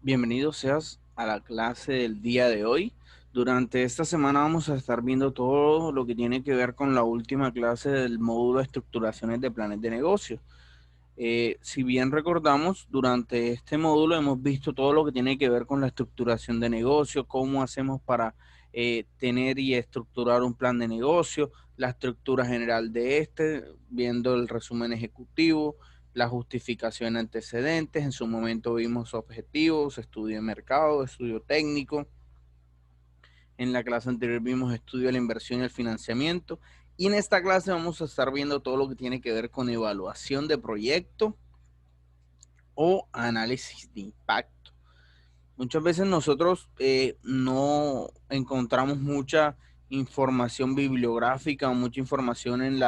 Bienvenido seas a la clase del día de hoy. Durante esta semana vamos a estar viendo todo lo que tiene que ver con la última clase del módulo de estructuraciones de planes de negocio. Si bien recordamos, durante este módulo hemos visto todo lo que tiene que ver con la estructuración de negocio, cómo hacemos para tener y estructurar un plan de negocio, la estructura general de este, viendo el resumen ejecutivo, la justificación antecedentes, en su momento vimos objetivos, estudio de mercado, estudio técnico. En la clase anterior vimos estudio de la inversión y el financiamiento. Y en esta clase vamos a estar viendo todo lo que tiene que ver con evaluación de proyecto o análisis de impacto. Muchas veces nosotros no encontramos mucha información bibliográfica o mucha información en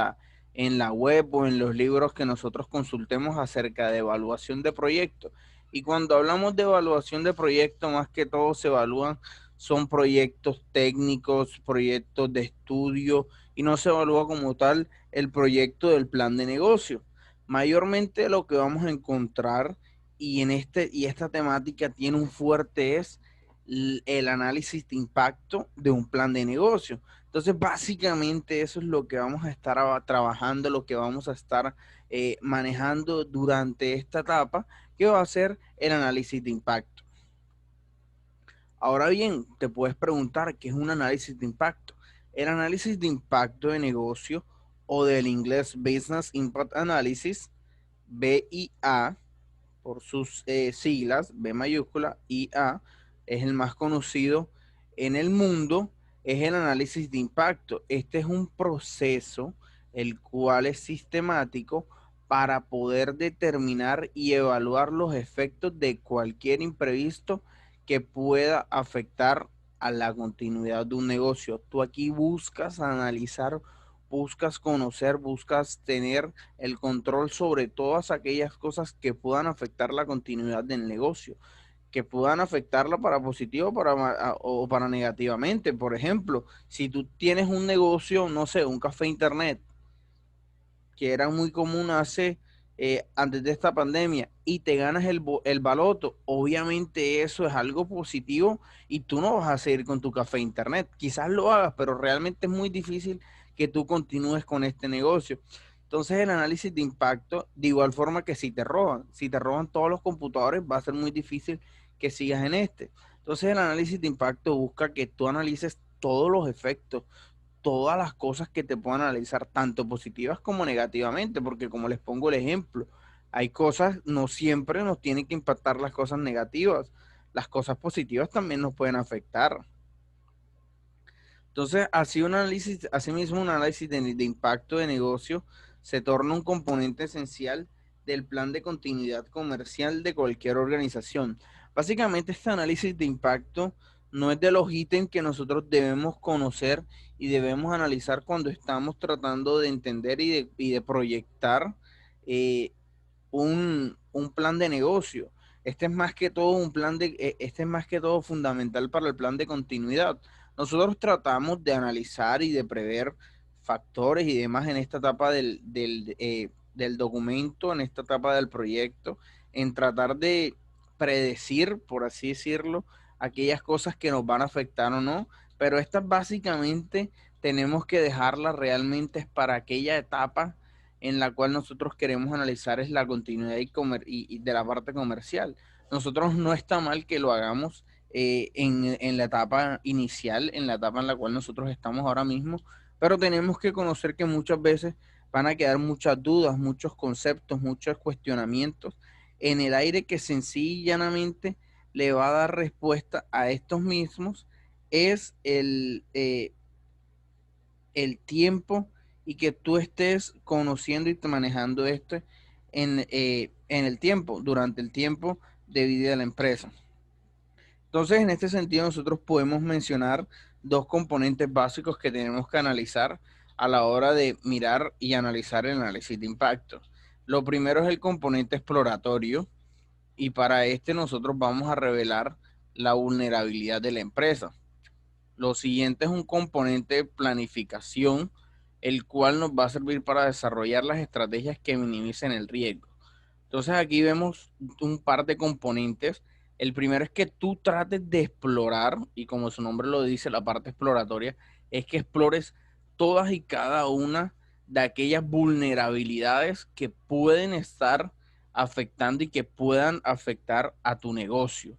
la web o en los libros que nosotros consultemos acerca de evaluación de proyectos. Y cuando hablamos de evaluación de proyectos, más que todo se evalúan, son proyectos técnicos, proyectos de estudio, y no se evalúa como tal el proyecto del plan de negocio. Mayormente lo que vamos a encontrar y esta temática tiene un fuerte es el análisis de impacto de un plan de negocio. Entonces, básicamente eso es lo que vamos a estar trabajando, lo que vamos a estar manejando durante esta etapa, que va a ser el análisis de impacto. Ahora bien, te puedes preguntar qué es un análisis de impacto. El análisis de impacto de negocio o del inglés Business Impact Analysis, BIA, por sus siglas, B mayúscula, IA, es el más conocido en el mundo, es el análisis de impacto. Este es un proceso el cual es sistemático para poder determinar y evaluar los efectos de cualquier imprevisto que pueda afectar a la continuidad de un negocio. Tú aquí buscas analizar, buscas conocer, buscas tener el control sobre todas aquellas cosas que puedan afectar la continuidad del negocio, que puedan afectarla para positivo o para negativamente. Por ejemplo, si tú tienes un negocio, no sé, un café internet, que era muy común antes de esta pandemia, y te ganas el baloto, obviamente eso es algo positivo y tú no vas a seguir con tu café internet. Quizás lo hagas, pero realmente es muy difícil que tú continúes con este negocio. Entonces el análisis de impacto, de igual forma que si te roban todos los computadores, va a ser muy difícil que sigas en este. Entonces el análisis de impacto busca que tú analices todos los efectos, todas las cosas que te puedan analizar, tanto positivas como negativamente, porque como les pongo el ejemplo, hay cosas, no siempre nos tienen que impactar las cosas negativas, las cosas positivas también nos pueden afectar. Entonces, así mismo un análisis de impacto de negocio se torna un componente esencial del plan de continuidad comercial de cualquier organización. Básicamente, este análisis de impacto no es de los ítems que nosotros debemos conocer y debemos analizar cuando estamos tratando de entender y de proyectar eh, un plan de negocio. Este es más que todo este es más que todo fundamental para el plan de continuidad. Nosotros tratamos de analizar y de prever factores y demás en esta etapa del documento, en esta etapa del proyecto, en tratar de predecir, por así decirlo, aquellas cosas que nos van a afectar o no, pero estas básicamente tenemos que dejarlas realmente para aquella etapa en la cual nosotros queremos analizar es la continuidad y de la parte comercial. Nosotros no está mal que lo hagamos en la etapa inicial, en la etapa en la cual nosotros estamos ahora mismo, pero tenemos que conocer que muchas veces van a quedar muchas dudas, muchos conceptos, muchos cuestionamientos en el aire que sencillamente y llanamente le va a dar respuesta a estos mismos es el tiempo y que tú estés conociendo y manejando esto en el tiempo, durante el tiempo de vida de la empresa. Entonces, en este sentido, nosotros podemos mencionar dos componentes básicos que tenemos que analizar a la hora de mirar y analizar el análisis de impacto. Lo primero es el componente exploratorio y para este nosotros vamos a revelar la vulnerabilidad de la empresa. Lo siguiente es un componente de planificación, el cual nos va a servir para desarrollar las estrategias que minimicen el riesgo. Entonces aquí vemos un par de componentes El primero es que tú trates de explorar, y como su nombre lo dice, la parte exploratoria, es que explores todas y cada una de aquellas vulnerabilidades que pueden estar afectando y que puedan afectar a tu negocio.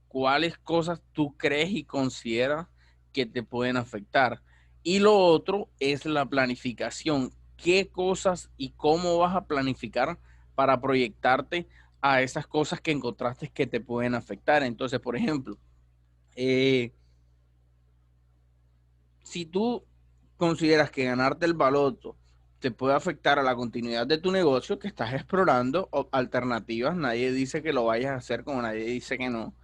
¿Cuáles cosas tú crees y consideras que te pueden afectar? Y lo otro es la planificación. ¿Qué cosas y cómo vas a planificar para proyectarte a esas cosas que encontraste que te pueden afectar? Entonces, por ejemplo, eh, si tú consideras que ganarte el baloto te puede afectar a la continuidad de tu negocio, que estás explorando alternativas, nadie dice que lo vayas a hacer como nadie dice que no,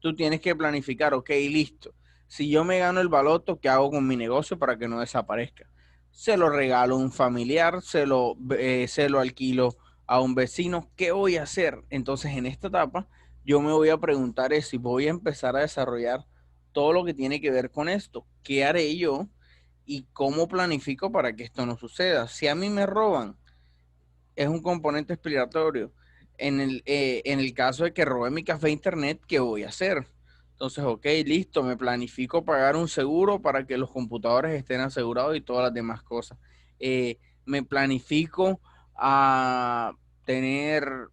tú tienes que planificar, ok, listo, si yo me gano el baloto, ¿qué hago con mi negocio para que no desaparezca? Se lo regalo a un familiar, se lo alquilo a un vecino, ¿qué voy a hacer? Entonces, en esta etapa, yo me voy a preguntar es si voy a empezar a desarrollar todo lo que tiene que ver con esto. ¿Qué haré yo y cómo planifico para que esto no suceda? Si a mí me roban, es un componente expiratorio. En el caso de que robe mi café internet, ¿qué voy a hacer? Entonces, ok, listo, me planifico pagar un seguro para que los computadores estén asegurados y todas las demás cosas. Me planifico a tener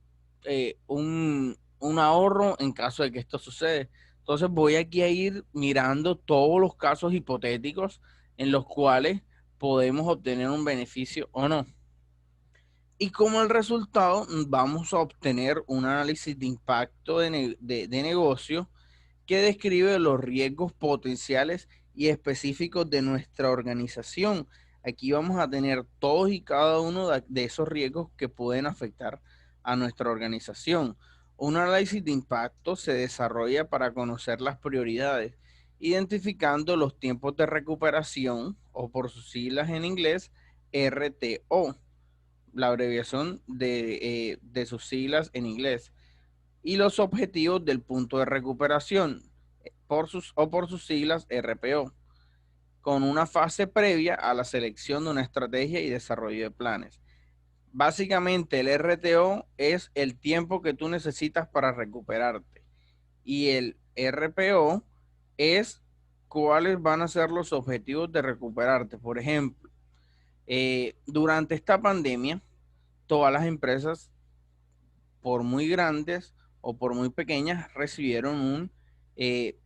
un ahorro en caso de que esto suceda. Entonces voy aquí a ir mirando todos los casos hipotéticos en los cuales podemos obtener un beneficio o no. Y como el resultado, vamos a obtener un análisis de impacto de negocio que describe los riesgos potenciales y específicos de nuestra organización. Aquí vamos a tener todos y cada uno de esos riesgos que pueden afectar a nuestra organización. Un análisis de impacto se desarrolla para conocer las prioridades, identificando los tiempos de recuperación, o por sus siglas en inglés, RTO, la abreviación de sus siglas en inglés, y los objetivos del punto de recuperación, por sus siglas RPO, con una fase previa a la selección de una estrategia y desarrollo de planes. Básicamente el RTO es el tiempo que tú necesitas para recuperarte y el RPO es cuáles van a ser los objetivos de recuperarte. Por ejemplo, durante esta pandemia, todas las empresas, por muy grandes o por muy pequeñas, recibieron eh,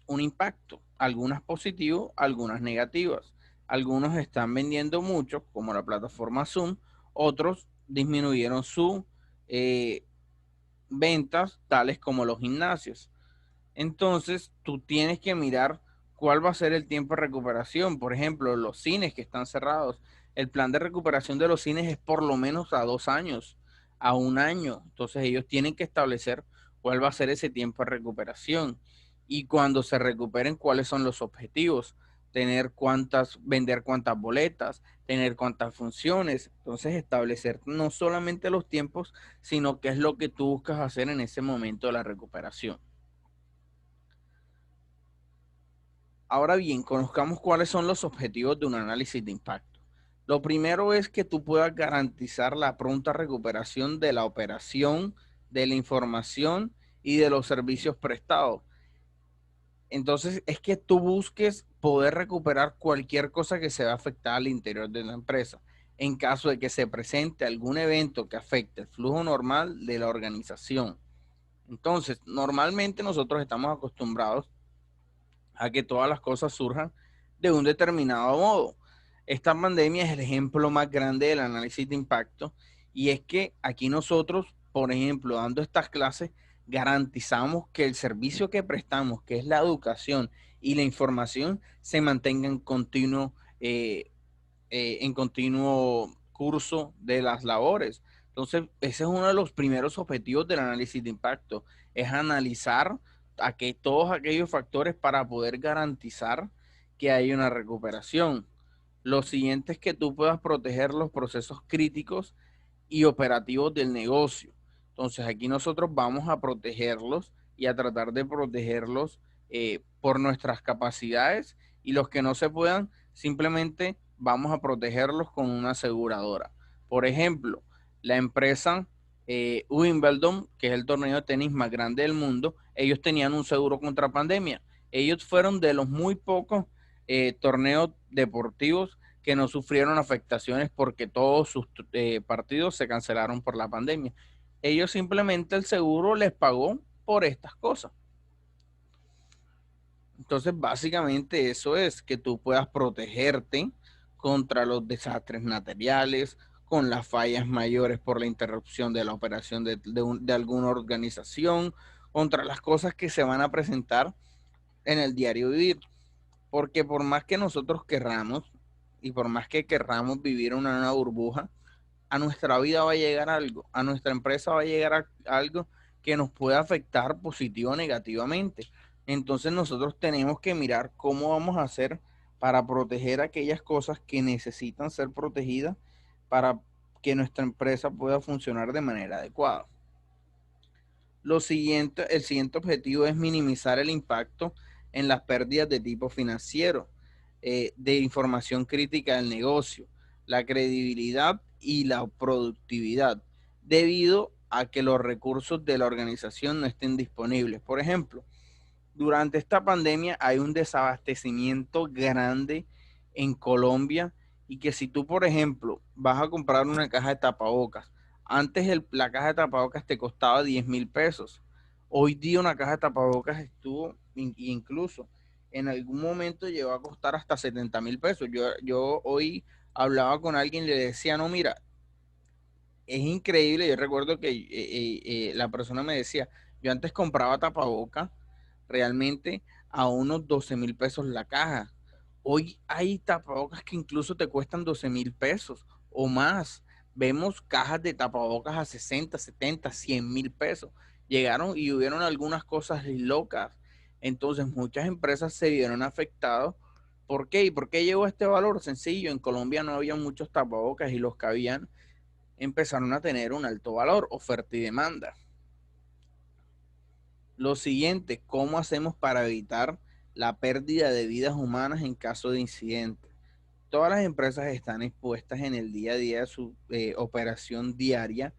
un impacto, algunas positivas, algunas negativas. Algunos están vendiendo mucho, como la plataforma Zoom, otros disminuyeron su eh, ventas, tales como los gimnasios. Entonces, tú tienes que mirar cuál va a ser el tiempo de recuperación. Por ejemplo, los cines que están cerrados. El plan de recuperación de los cines es por lo menos a 2 años, a un año. Entonces, ellos tienen que establecer cuál va a ser ese tiempo de recuperación. Y cuando se recuperen, cuáles son los objetivos. Vender cuántas boletas, tener cuántas funciones. Entonces, establecer no solamente los tiempos, sino qué es lo que tú buscas hacer en ese momento de la recuperación. Ahora bien, conozcamos cuáles son los objetivos de un análisis de impacto. Lo primero es que tú puedas garantizar la pronta recuperación de la operación, de la información y de los servicios prestados. Entonces, es que tú busques poder recuperar cualquier cosa que se va a afectar al interior de la empresa. En caso de que se presente algún evento que afecte el flujo normal de la organización. Entonces, normalmente nosotros estamos acostumbrados a que todas las cosas surjan de un determinado modo. Esta pandemia es el ejemplo más grande del análisis de impacto y es que aquí nosotros, por ejemplo, dando estas clases, garantizamos que el servicio que prestamos, que es la educación y la información, se mantenga en continuo curso de las labores. Entonces, ese es uno de los primeros objetivos del análisis de impacto, es analizar todos aquellos factores para poder garantizar que hay una recuperación. Lo siguiente es que tú puedas proteger los procesos críticos y operativos del negocio. Entonces, aquí nosotros vamos a protegerlos y a tratar de protegerlos por nuestras capacidades, y los que no se puedan, simplemente vamos a protegerlos con una aseguradora. Por ejemplo, la empresa Wimbledon, que es el torneo de tenis más grande del mundo, ellos tenían un seguro contra pandemia. Ellos fueron de los muy pocos torneos deportivos que no sufrieron afectaciones porque todos sus partidos se cancelaron por la pandemia. Ellos simplemente el seguro les pagó por estas cosas. Entonces, básicamente eso es que tú puedas protegerte contra los desastres materiales, con las fallas mayores por la interrupción de la operación de alguna organización, contra las cosas que se van a presentar en el diario vivir. Porque por más que nosotros querramos y por más que querramos vivir en una burbuja, a nuestra vida va a llegar algo, a nuestra empresa va a llegar algo que nos puede afectar positivo o negativamente. Entonces nosotros tenemos que mirar cómo vamos a hacer para proteger aquellas cosas que necesitan ser protegidas para que nuestra empresa pueda funcionar de manera adecuada. El siguiente objetivo es minimizar el impacto en las pérdidas de tipo financiero, de información crítica del negocio, la credibilidad y la productividad, debido a que los recursos de la organización no estén disponibles. Por ejemplo, durante esta pandemia hay un desabastecimiento grande en Colombia y que si tú, por ejemplo, vas a comprar una caja de tapabocas, antes la caja de tapabocas te costaba 10.000 pesos. Hoy día una caja de tapabocas estuvo, incluso en algún momento llegó a costar hasta 70.000 pesos. Yo hoy hablaba con alguien y le decía, no, mira, es increíble. Yo recuerdo que la persona me decía, yo antes compraba tapabocas realmente a unos 12.000 pesos la caja. Hoy hay tapabocas que incluso te cuestan 12.000 pesos o más. Vemos cajas de tapabocas a 60, 70, 100.000 pesos. Llegaron y hubieron algunas cosas locas. Entonces muchas empresas se vieron afectadas. ¿Por qué? ¿Y por qué llegó este valor? Sencillo, en Colombia no había muchos tapabocas y los que habían empezaron a tener un alto valor, oferta y demanda. Lo siguiente, ¿cómo hacemos para evitar la pérdida de vidas humanas en caso de incidente? Todas las empresas están expuestas en el día a día de su operación diaria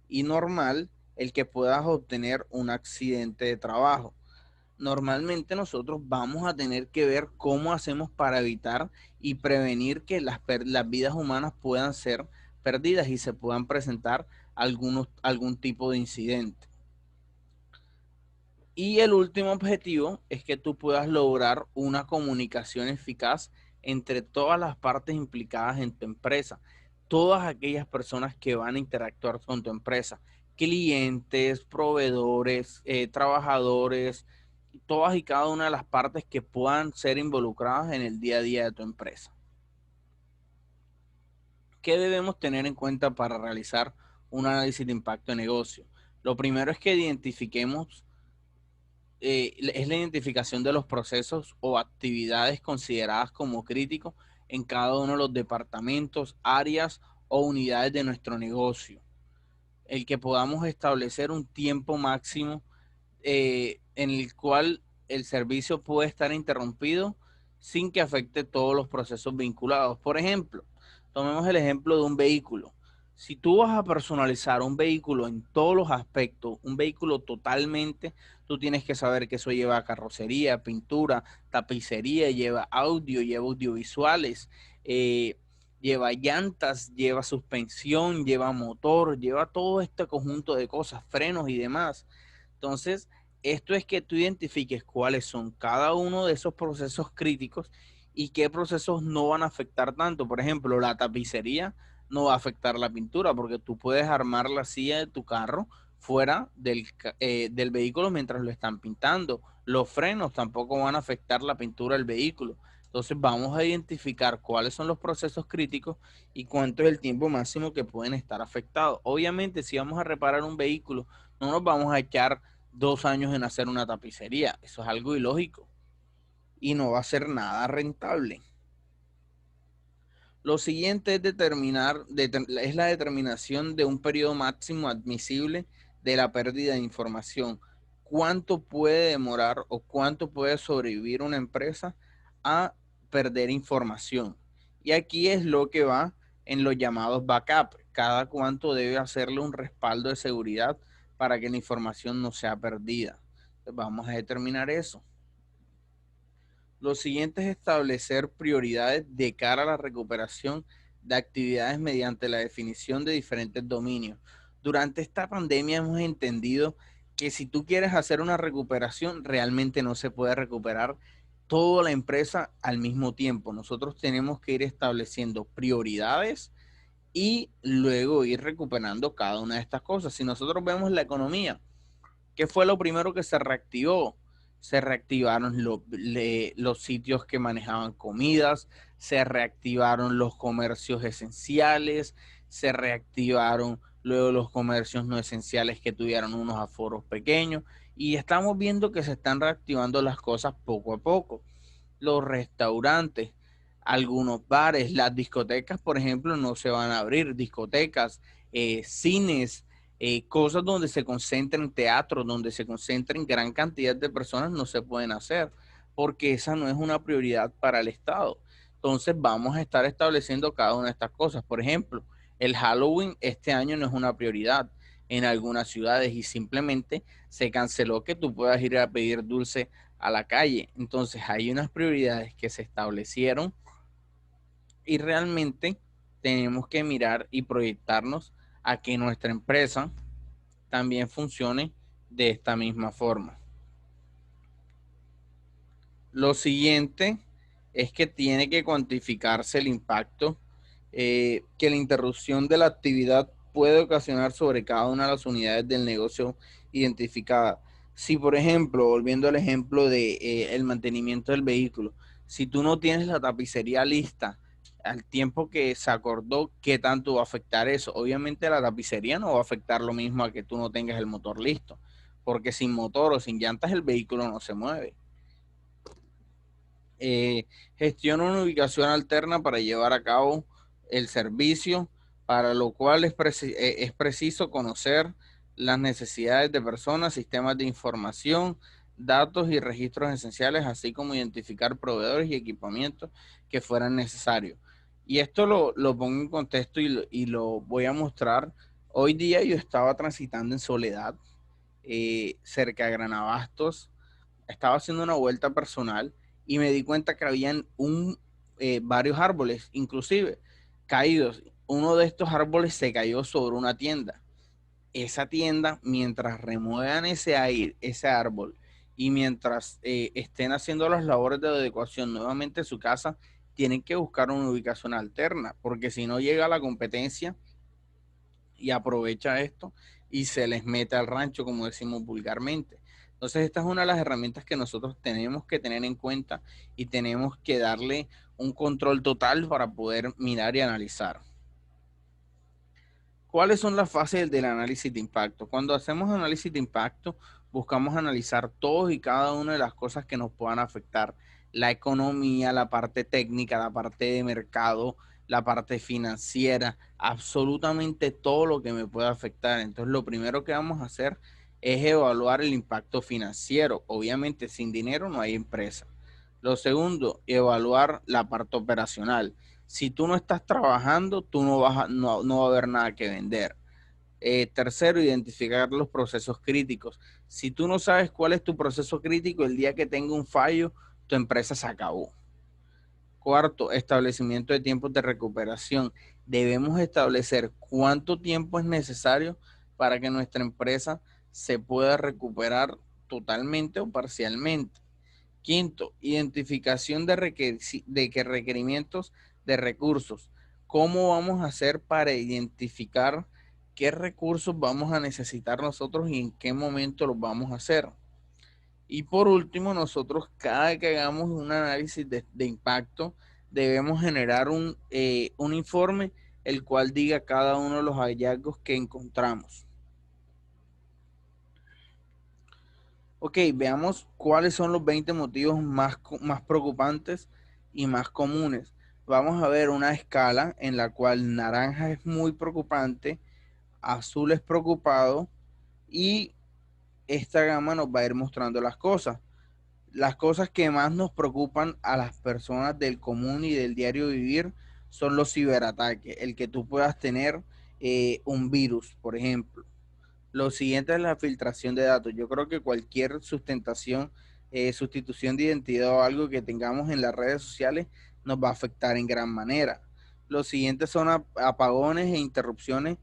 y normal el que puedas obtener un accidente de trabajo. Normalmente nosotros vamos a tener que ver cómo hacemos para evitar y prevenir que las vidas humanas puedan ser perdidas y se puedan presentar algún tipo de incidente. Y el último objetivo es que tú puedas lograr una comunicación eficaz entre todas las partes implicadas en tu empresa, todas aquellas personas que van a interactuar con tu empresa, clientes, proveedores, trabajadores, todas y cada una de las partes que puedan ser involucradas en el día a día de tu empresa. ¿Qué debemos tener en cuenta para realizar un análisis de impacto de negocio? Lo primero es que identifiquemos es la identificación de los procesos o actividades consideradas como críticos en cada uno de los departamentos, áreas o unidades de nuestro negocio. El que podamos establecer un tiempo máximo en el cual el servicio puede estar interrumpido sin que afecte todos los procesos vinculados. Por ejemplo, tomemos el ejemplo de un vehículo. Si tú vas a personalizar un vehículo en todos los aspectos, un vehículo totalmente, tú tienes que saber que eso lleva carrocería, pintura, tapicería, lleva audio, lleva audiovisuales, lleva llantas, lleva suspensión, lleva motor, lleva todo este conjunto de cosas, frenos y demás. Entonces, esto es que tú identifiques cuáles son cada uno de esos procesos críticos y qué procesos no van a afectar tanto. Por ejemplo, la tapicería no va a afectar la pintura porque tú puedes armar la silla de tu carro fuera del vehículo mientras lo están pintando. Los frenos tampoco van a afectar la pintura del vehículo. Entonces vamos a identificar cuáles son los procesos críticos y cuánto es el tiempo máximo que pueden estar afectados. Obviamente, si vamos a reparar un vehículo, no nos vamos a echar 2 años en hacer una tapicería. Eso es algo ilógico y no va a ser nada rentable. Lo siguiente es la determinación de un periodo máximo admisible de la pérdida de información. ¿Cuánto puede demorar o cuánto puede sobrevivir una empresa a perder información? Y aquí es lo que va en los llamados backup. cada cuánto debe hacerle un respaldo de seguridad para que la información no sea perdida. Entonces, vamos a determinar eso. Lo siguiente es establecer prioridades de cara a la recuperación de actividades mediante la definición de diferentes dominios. Durante esta pandemia hemos entendido que si tú quieres hacer una recuperación, realmente no se puede recuperar toda la empresa al mismo tiempo. Nosotros tenemos que ir estableciendo prioridades y luego ir recuperando cada una de estas cosas. Si nosotros vemos la economía, ¿qué fue lo primero que se reactivó? Se reactivaron los sitios que manejaban comidas, se reactivaron los comercios esenciales, se reactivaron luego los comercios no esenciales que tuvieron unos aforos pequeños y estamos viendo que se están reactivando las cosas poco a poco. Los restaurantes, algunos bares, las discotecas, por ejemplo, no se van a abrir, discotecas, cines, cosas donde se concentren teatros, donde se concentren gran cantidad de personas, no se pueden hacer, porque esa no es una prioridad para el Estado. Entonces vamos a estar estableciendo cada una de estas cosas. Por ejemplo, el Halloween este año no es una prioridad en algunas ciudades y simplemente se canceló que tú puedas ir a pedir dulce a la calle. Entonces hay unas prioridades que se establecieron y realmente tenemos que mirar y proyectarnos a que nuestra empresa también funcione de esta misma forma. Lo siguiente es que tiene que cuantificarse el impacto que la interrupción de la actividad puede ocasionar sobre cada una de las unidades del negocio identificadas. Si, por ejemplo, volviendo al ejemplo de el mantenimiento del vehículo, si tú no tienes la tapicería lista al tiempo que se acordó, ¿qué tanto va a afectar eso? Obviamente la tapicería no va a afectar lo mismo a que tú no tengas el motor listo, porque sin motor o sin llantas el vehículo no se mueve. Gestiona una ubicación alterna para llevar a cabo el servicio, para lo cual es preciso conocer las necesidades de personas, sistemas de información, datos y registros esenciales, así como identificar proveedores y equipamientos que fueran necesarios. Y esto lo pongo en contexto y lo voy a mostrar. Hoy día yo estaba transitando en Soledad, cerca de Granabastos, estaba haciendo una vuelta personal y me di cuenta que habían varios árboles, inclusive caídos. Uno de estos árboles se cayó sobre una tienda. Esa tienda, mientras remuevan ese árbol y mientras estén haciendo las labores de adecuación nuevamente a su casa, tienen que buscar una ubicación alterna, porque si no llega la competencia y aprovecha esto y se les mete al rancho, como decimos vulgarmente. Entonces, esta es una de las herramientas que nosotros tenemos que tener en cuenta y tenemos que darle un control total para poder mirar y analizar. ¿Cuáles son las fases del análisis de impacto? Cuando hacemos análisis de impacto, buscamos analizar todos y cada una de las cosas que nos puedan afectar. La economía, la parte técnica, la parte de mercado, la parte financiera, absolutamente todo lo que me pueda afectar. Entonces, lo primero que vamos a hacer es evaluar el impacto financiero. Obviamente, sin dinero no hay empresa. Lo segundo, evaluar la parte operacional. Si tú no estás trabajando, tú no va a haber nada que vender. Tercero, identificar los procesos críticos. Si tú no sabes cuál es tu proceso crítico, el día que tenga un fallo, tu empresa se acabó. Cuarto, establecimiento de tiempos de recuperación. Debemos establecer cuánto tiempo es necesario para que nuestra empresa se pueda recuperar totalmente o parcialmente. Quinto, identificación de requerimientos de recursos. ¿Cómo vamos a hacer para identificar qué recursos vamos a necesitar nosotros y en qué momento los vamos a hacer? Y por último, nosotros cada vez que hagamos un análisis de impacto, debemos generar un informe el cual diga cada uno de los hallazgos que encontramos. Ok, veamos cuáles son los 20 motivos más preocupantes y más comunes. Vamos a ver una escala en la cual naranja es muy preocupante, azul es preocupado y esta gama nos va a ir mostrando las cosas. Las cosas que más nos preocupan a las personas del común y del diario vivir son los ciberataques, el que tú puedas tener un virus, por ejemplo. Lo siguiente es la filtración de datos. Yo creo que cualquier sustitución de identidad o algo que tengamos en las redes sociales nos va a afectar en gran manera. Los siguientes son apagones e interrupciones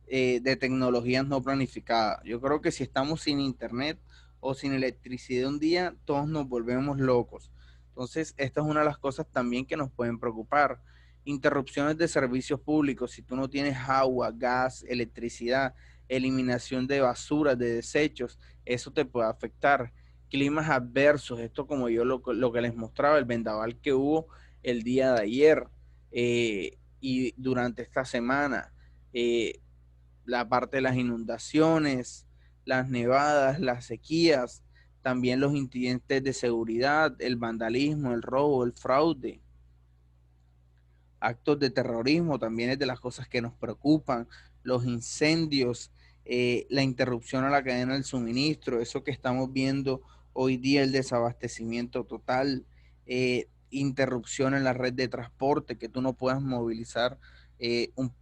de tecnologías no planificadas. Yo creo que si estamos sin internet o sin electricidad un día, todos nos volvemos locos. Entonces, esta es una de las cosas también que nos pueden preocupar. Interrupciones de servicios públicos. Si tú no tienes agua, gas, electricidad, eliminación de basuras, de desechos, eso te puede afectar. Climas adversos, esto como yo lo que les mostraba, el vendaval que hubo el día de ayer y durante esta semana, la parte de las inundaciones, las nevadas, las sequías, también los incidentes de seguridad, el vandalismo, el robo, el fraude, actos de terrorismo también es de las cosas que nos preocupan, los incendios, la interrupción a la cadena del suministro, eso que estamos viendo hoy día, el desabastecimiento total, interrupción en la red de transporte, que tú no puedas movilizar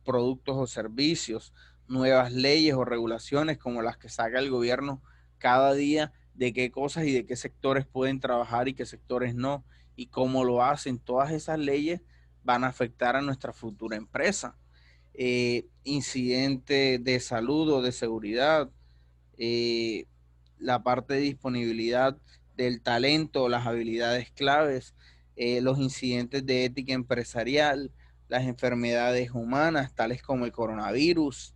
productos o servicios, nuevas leyes o regulaciones como las que saca el gobierno cada día de qué cosas y de qué sectores pueden trabajar y qué sectores no, y cómo lo hacen. Todas esas leyes van a afectar a nuestra futura empresa. Incidente de salud o de seguridad, eh, la parte de disponibilidad del talento, las habilidades claves, los incidentes de ética empresarial, las enfermedades humanas, tales como el coronavirus,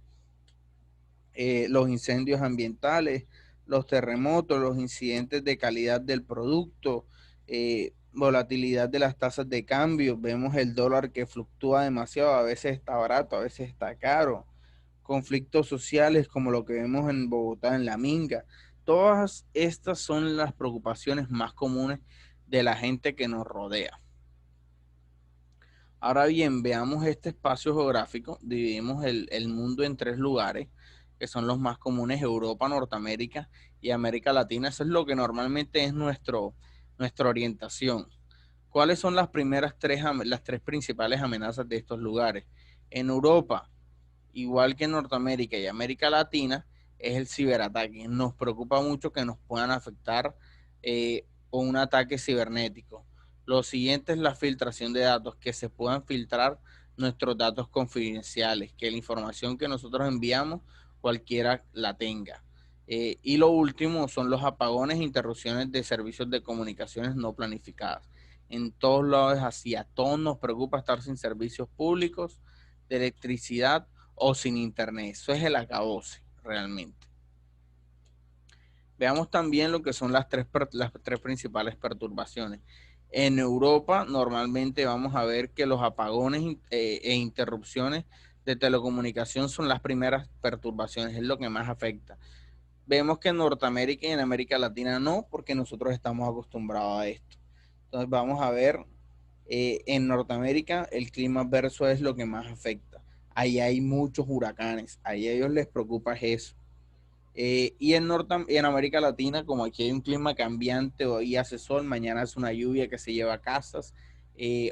los incendios ambientales, los terremotos, los incidentes de calidad del producto, volatilidad de las tasas de cambio. Vemos el dólar que fluctúa demasiado, a veces está barato, a veces está caro. Conflictos sociales como lo que vemos en Bogotá, en La Minga. Todas estas son las preocupaciones más comunes de la gente que nos rodea. Ahora bien, veamos este espacio geográfico. Dividimos el mundo en tres lugares, que son los más comunes: Europa, Norteamérica y América Latina. Eso es lo que normalmente es nuestra orientación. ¿Cuáles son las tres principales amenazas de estos lugares? En Europa, igual que en Norteamérica y América Latina, es el ciberataque. Nos preocupa mucho que nos puedan afectar con un ataque cibernético. Lo siguiente es la filtración de datos, que se puedan filtrar nuestros datos confidenciales, que la información que nosotros enviamos cualquiera la tenga. Y lo último son los apagones e interrupciones de servicios de comunicaciones no planificadas. En todos lados es así, a todos nos preocupa estar sin servicios públicos de electricidad o sin internet. Eso es el acabose realmente. Veamos también lo que son las tres principales perturbaciones. En Europa normalmente vamos a ver que los apagones e interrupciones de telecomunicación son las primeras perturbaciones, es lo que más afecta. Vemos que en Norteamérica y en América Latina no, porque nosotros estamos acostumbrados a esto. Entonces vamos a ver, en Norteamérica el clima adverso es lo que más afecta. Ahí hay muchos huracanes, ahí a ellos les preocupa eso. Y en América Latina, como aquí hay un clima cambiante, hoy hace sol, mañana es una lluvia que se lleva casas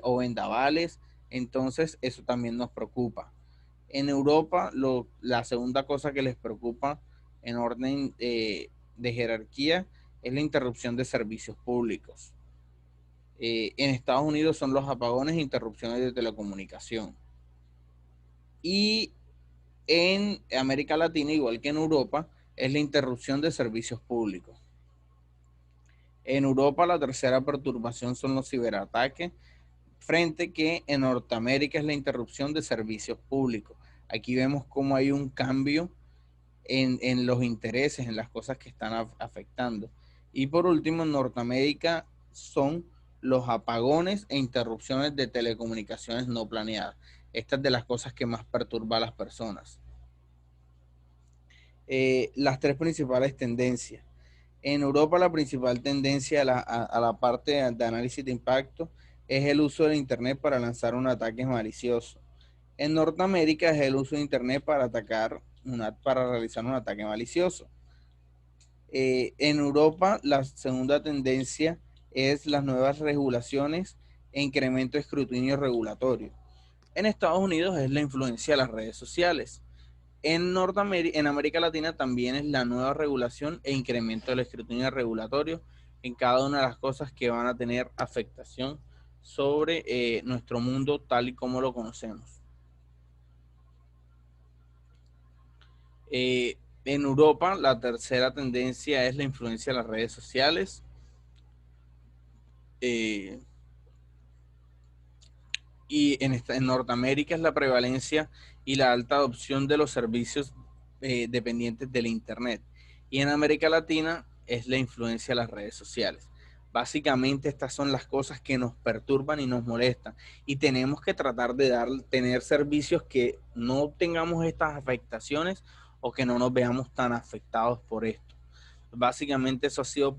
o vendavales, entonces eso también nos preocupa. En Europa, la segunda cosa que les preocupa en orden de jerarquía es la interrupción de servicios públicos. En Estados Unidos son los apagones e interrupciones de telecomunicación. Y en América Latina, igual que en Europa, es la interrupción de servicios públicos. En Europa la tercera perturbación son los ciberataques, frente que en Norteamérica es la interrupción de servicios públicos. Aquí vemos cómo hay un cambio en los intereses, en las cosas que están afectando. Y por último, en Norteamérica son los apagones e interrupciones de telecomunicaciones no planeadas. Estas de las cosas que más perturban a las personas. Las tres principales tendencias. En Europa la principal tendencia a la parte de análisis de impacto es el uso de Internet para lanzar un ataque malicioso. En Norteamérica es el uso de Internet para realizar un ataque malicioso. En Europa la segunda tendencia es las nuevas regulaciones e incremento de escrutinio regulatorio. En Estados Unidos es la influencia de las redes sociales. En América Latina también es la nueva regulación e incremento del escrutinio regulatorio en cada una de las cosas que van a tener afectación sobre nuestro mundo tal y como lo conocemos. En Europa, la tercera tendencia es la influencia de las redes sociales. Eh, y en Norteamérica es la prevalencia y la alta adopción de los servicios dependientes del Internet. Y en América Latina es la influencia de las redes sociales. Básicamente estas son las cosas que nos perturban y nos molestan. Y tenemos que tratar de tener servicios que no tengamos estas afectaciones o que no nos veamos tan afectados por esto. Básicamente eso ha sido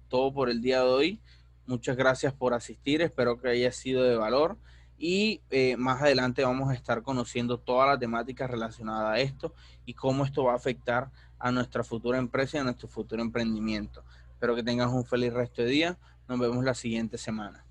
todo por el día de hoy. Muchas gracias por asistir, espero que haya sido de valor y más adelante vamos a estar conociendo todas las temáticas relacionadas a esto y cómo esto va a afectar a nuestra futura empresa y a nuestro futuro emprendimiento. Espero que tengas un feliz resto de día. Nos vemos la siguiente semana.